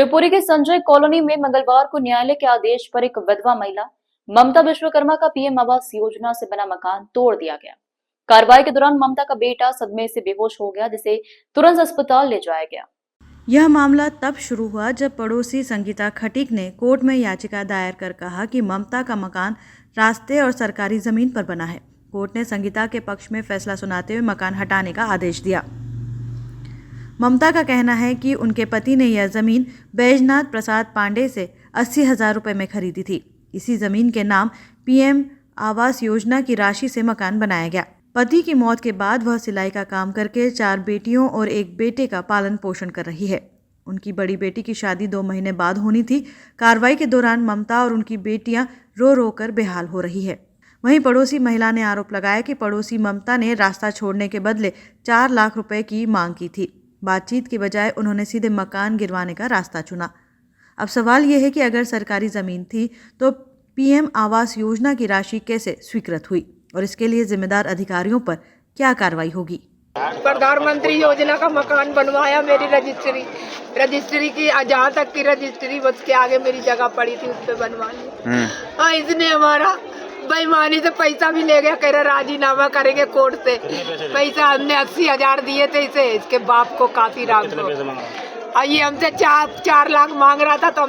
शिवपुरी के संजय कॉलोनी में मंगलवार को न्यायालय के आदेश पर एक विधवा महिला ममता विश्वकर्मा का पीएम आवास योजना से बना मकान तोड़ दिया गया। कार्रवाई के दौरान ममता का बेटा सदमे से बेहोश हो गया, जिसे तुरंत अस्पताल ले जाया गया। यह मामला तब शुरू हुआ जब पड़ोसी संगीता खटीक ने कोर्ट में याचिका दायर कर कहा कि ममता का मकान रास्ते और सरकारी जमीन पर बना है। कोर्ट ने संगीता के पक्ष में फैसला सुनाते हुए मकान हटाने का आदेश दिया। ममता का कहना है कि उनके पति ने यह जमीन बैजनाथ प्रसाद पांडे से 80,000 रुपये में खरीदी थी। इसी जमीन के नाम पीएम आवास योजना की राशि से मकान बनाया गया। पति की मौत के बाद वह सिलाई का काम करके 4 बेटियों और 1 बेटे का पालन पोषण कर रही है। उनकी बड़ी बेटी की शादी 2 महीने बाद होनी थी। कार्रवाई के दौरान ममता और उनकी बेटियां रो रो कर बेहाल हो रही है। वहीं पड़ोसी महिला ने आरोप लगाया कि पड़ोसी ममता ने रास्ता छोड़ने के बदले 4 लाख रुपए की मांग की थी। बातचीत की बजाय उन्होंने सीधे मकान गिरवाने का रास्ता चुना। अब सवाल यह है कि अगर सरकारी जमीन थी तो पीएम आवास योजना की राशि कैसे स्वीकृत हुई और इसके लिए जिम्मेदार अधिकारियों पर क्या कार्रवाई होगी। प्रधानमंत्री योजना का मकान बनवाया, मेरी रजिस्ट्री की जहाँ तक की रजिस्ट्री उसके आगे मेरी जगह पड़ी थी, उस पे बनवा ली। हाँ, इसने हमारा बेईमानी से पैसा भी ले गया, कह रहा राजीनामा करेंगे कोर्ट से। पैसा हमने 80,000 दिए थे इसे, इसके बाप को काफी राम को। ये हमसे 4 लाख मांग रहा था, तो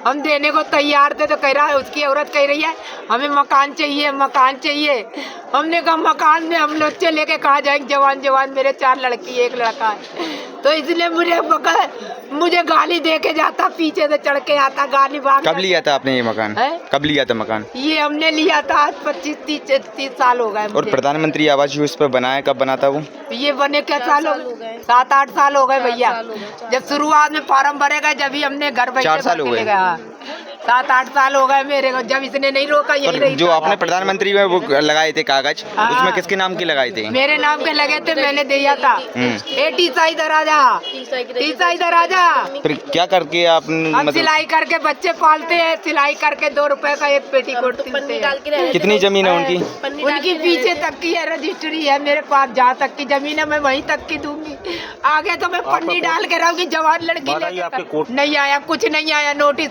हम देने को तैयार थे। तो कह रहा है, उसकी औरत कह रही है हमें मकान चाहिए, मकान चाहिए। हमने कहा मकान में हम बच्चे लेके कहाँ जाएंगे, जवान मेरे 4 लड़की 1 लड़का है। तो इसलिए मुझे गाली दे के जाता, पीछे से चढ़ के आता, गाली भाग। कब लिया था आपने ये मकान? कब लिया था मकान? ये हमने लिया था आज 25-30 साल हो गए। और प्रधानमंत्री आवास योजना पर बनाया कब बना था वो? ये बने क्या साल हो गए? 7-8 साल हो गए भैया। जब शुरुआत में फॉर्म भरे गए, जब ही हमने घर बैठे 4 साल हो गए। 7-8 साल हो गए मेरे को, जब इसने नहीं रोका। यही जो आपने प्रधानमंत्री में वो लगाए थे कागज, उसमें किसके नाम के लगाए थे? मेरे नाम के लगे थे, मैंने दिया था। ईसाई दराजा। फिर क्या करके आप सिलाई करके बच्चे पालते हैं, सिलाई करके 2 रुपए का एक पेटीकोट सिलते हैं। कितनी जमीन है उनकी? उनकी पीछे तक की है, रजिस्ट्री है मेरे पास। जहाँ तक की जमीन है मैं वहीं तक की दूंगी, आगे तो मैं पन्नी डाल के रहूंगी। जवान लड़की नहीं आया, कुछ नहीं आया। नोटिस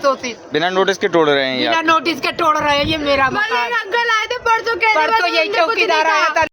बिना नोटिस के तोड़ रहे हैं, बिना नोटिस के तोड़ रहे हैं। ये मेरा मकान। अंकल आए थे परसों, यही चौकीदार आया था।